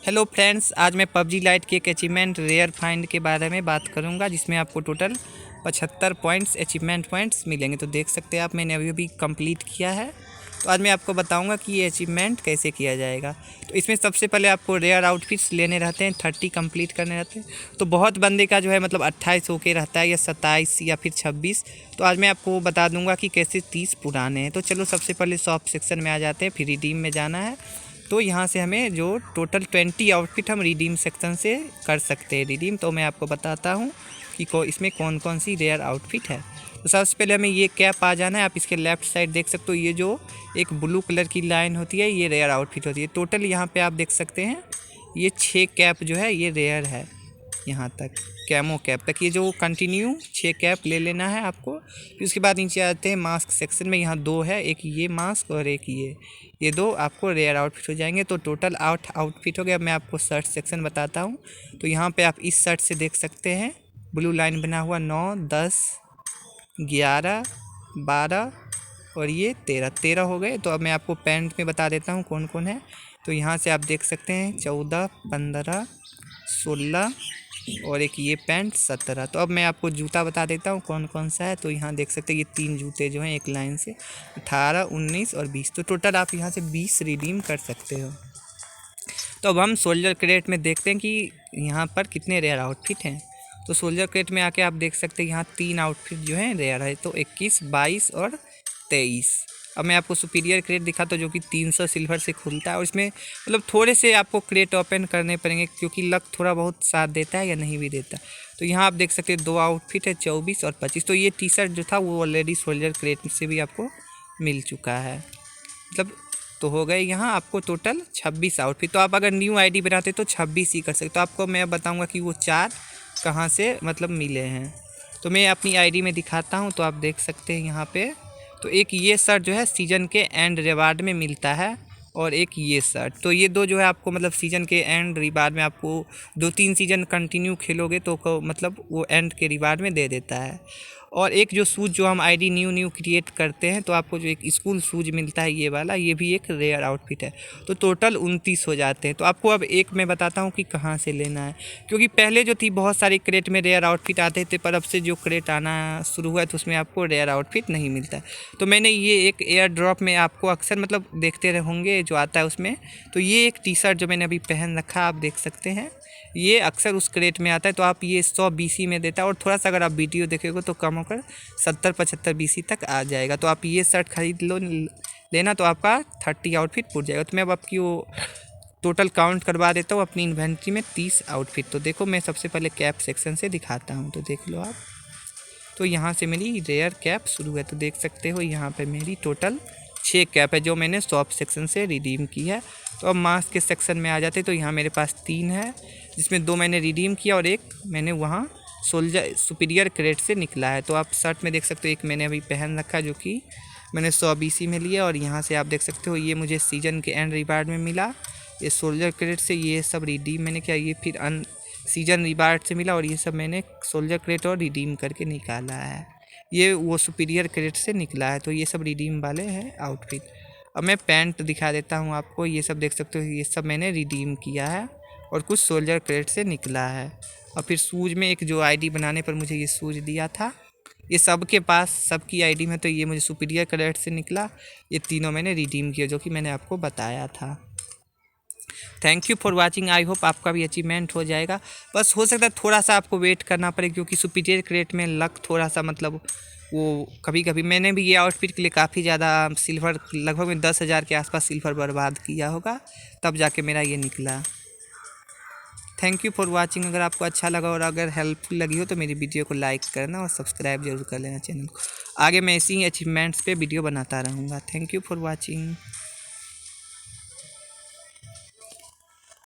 Hello friends, आज मैं PUBG light के एक अचीवमेंट रेयर फाइंड के बारे में बात करूंगा, जिसमें आपको टोटल 75 पॉइंट्स अचीवमेंट पॉइंट्स मिलेंगे। तो देख सकते हैं आप, मैंने अभी अभी कंप्लीट किया है। तो आज मैं आपको बताऊंगा कि ये अचीवमेंट कैसे किया जाएगा। तो इसमें सबसे पहले आपको रेयर आउटफिट्स लेने रहते हैं, 30 कंप्लीट करने रहते हैं। तो बहुत बंदे का जो है मतलब 28 होके रहता है, या 27 या फिर 26। तो आज मैं आपको बता दूंगा कि कैसे 30 पुराने हैं। तो चलो सबसे पहले शॉप सेक्शन में आ जाते हैं, फिर रिडीम में जाना है। तो यहाँ से हमें जो टोटल 20 आउटफिट हम रिडीम सेक्शन से कर सकते हैं रिडीम। तो मैं आपको बताता हूँ कि इसमें कौन कौन सी रेयर आउटफिट है। तो सबसे पहले हमें ये कैप आ जाना है। आप इसके लेफ्ट साइड देख सकते हो, ये जो एक ब्लू कलर की लाइन होती है ये रेयर आउटफिट होती है। टोटल यहाँ पे आप देख सकते हैं ये 6 कैप जो है ये रेयर है। यहाँ तक कैमो कैप तक ये जो कंटिन्यू 6 कैप ले लेना है आपको। फिर उसके बाद नीचे आते हैं मास्क सेक्शन में, यहाँ 2 है, एक ये मास्क और एक ये 2 आपको रेयर आउटफिट हो जाएंगे। तो टोटल 8 आउटफिट हो गया। मैं आपको शर्ट सेक्शन बताता हूँ। तो यहाँ पे आप इस शर्ट से देख सकते हैं ब्लू लाइन बना हुआ 9, 10, 11, 12 और ये 13 हो गए। तो अब मैं आपको पैंट में बता देता हूँ कौन कौन है। तो यहाँ से आप देख सकते हैं 14, 15, 16 और एक ये पैंट 17। तो अब मैं आपको जूता बता देता हूँ कौन कौन सा है। तो यहाँ देख सकते हैं ये 3 जूते जो हैं एक लाइन से 18, 19 और 20। तो टोटल आप यहाँ से 20 रिडीम कर सकते हो। तो अब हम सोल्जर क्रेट में देखते हैं कि यहाँ पर कितने रेयर आउटफिट हैं। तो सोल्जर क्रेट में आके आप देख सकते हैं यहाँ 3 आउटफिट जो हैं रेयर है। तो 21, 22 और 23। अब मैं आपको सुपीरियर क्रेट दिखाता हूँ जो कि 300 सिल्वर से खुलता है। और इसमें मतलब थोड़े से आपको क्रेट ओपन करने पड़ेंगे, क्योंकि लक थोड़ा बहुत साथ देता है या नहीं भी देता। तो यहाँ आप देख सकते हैं 2 आउटफिट है 24 और 25। तो ये टी शर्ट जो था वो ऑलरेडी सोल्जर क्रेट से भी आपको मिल चुका है। मतलब तो हो गए यहाँ आपको टोटल 26 आउटफिट। तो आप अगर न्यू आईडी बनाते तो 26 ही कर सकते। तो आपको मैं बताऊँगा कि वो 4 कहाँ से मतलब मिले हैं। तो मैं अपनी आईडी में दिखाता हूँ। तो आप देख सकते हैं यहाँ पे, तो एक ये शर्ट जो है सीजन के एंड रिवार्ड में मिलता है, और एक ये शर्ट। तो ये 2 जो है आपको मतलब सीजन के एंड रिवार्ड में आपको 2-3 सीजन कंटिन्यू खेलोगे तो मतलब वो एंड के रिवार्ड में दे देता है। और एक जो शूज़ जो हम आईडी न्यू क्रिएट करते हैं तो आपको जो एक स्कूल शूज़ मिलता है ये वाला, ये भी एक रेयर आउटफिट है। तो टोटल 29 हो जाते हैं। तो आपको अब एक मैं बताता हूँ कि कहाँ से लेना है, क्योंकि पहले जो थी बहुत सारी क्रेट में रेयर आउटफिट आते थे, पर अब से जो क्रेट आना शुरू हुआ है तो उसमें आपको रेयर आउटफिट नहीं मिलता है। तो मैंने ये एक एयर ड्रॉप में आपको अक्सर मतलब देखते होंगे जो आता है उसमें। तो ये एक टी शर्ट जो मैंने अभी पहन रखा आप देख सकते हैं, ये अक्सर उस क्रेट में आता है। तो आप ये 100 BC में देता है, और थोड़ा सा अगर आप वीडियो देखेंगे तो कम होकर 70-75 BC तक आ जाएगा। तो आप ये शर्ट खरीद लेना, तो आपका 30 आउटफिट पूर जाएगा। तो मैं अब आपकी वो टोटल काउंट करवा देता हूँ अपनी इन्वेंट्री में 30 आउटफिट। तो देखो मैं सबसे पहले कैप सेक्शन से दिखाता हूँ, तो देख लो आप। तो यहाँ से मेरी रेयर कैप शुरू है। तो देख सकते हो यहाँ पे मेरी टोटल 6 कैप है जो मैंने शॉप सेक्शन से रिडीम की है। तो अब मास्क के सेक्शन में आ जाते तो यहाँ मेरे पास 3 है, जिसमें 2 मैंने रिडीम किया और एक मैंने वहाँ सोल्जर सुपीरियर क्रेट से निकला है। तो आप शर्ट में देख सकते हो एक मैंने अभी पहन रखा जो कि मैंने 100 BC में लिया। और यहाँ से आप देख सकते हो ये मुझे सीजन के एंड रिवार्ड में मिला, ये सोल्जर क्रेट से ये सब रिडीम मैंने किया। ये फिर सीजन रिवार्ड से मिला, और ये सब मैंने सोल्जर क्रेट और रिडीम करके निकाला है। ये वो सुपीरियर क्रेट से निकला है। तो ये सब रिडीम वाले हैं आउटफिट। अब मैं पैंट दिखा देता हूँ आपको। ये सब देख सकते हो ये सब मैंने रिडीम किया है, और कुछ सोल्जर क्रेट से निकला है। और फिर शूज़ में एक जो आईडी बनाने पर मुझे ये शूज़ दिया था, ये सबके पास सबकी आईडी में। तो ये मुझे सुपीरियर क्रेट से निकला। ये तीनों मैंने रिडीम किया जो कि मैंने आपको बताया था। Thank you for watching. I hope आपका भी अचीवमेंट हो जाएगा। बस हो सकता है थोड़ा सा आपको वेट करना पड़े, क्योंकि सुपीरियर क्रेट में लक थोड़ा सा मतलब वो कभी कभी मैंने भी ये आउटफिट के लिए काफ़ी ज़्यादा सिल्वर, लगभग में 10,000 के आसपास सिल्वर बर्बाद किया होगा, तब जाके मेरा ये निकला। Thank you for watching. अगर आपको अच्छा लगा और अगर हेल्पफुल लगी हो तो मेरी वीडियो को लाइक करना और सब्सक्राइब जरूर कर लेना चैनल को। आगे मैं ऐसी ही अचीवमेंट्स पे वीडियो बनाता रहूँगा। Thank you for watching.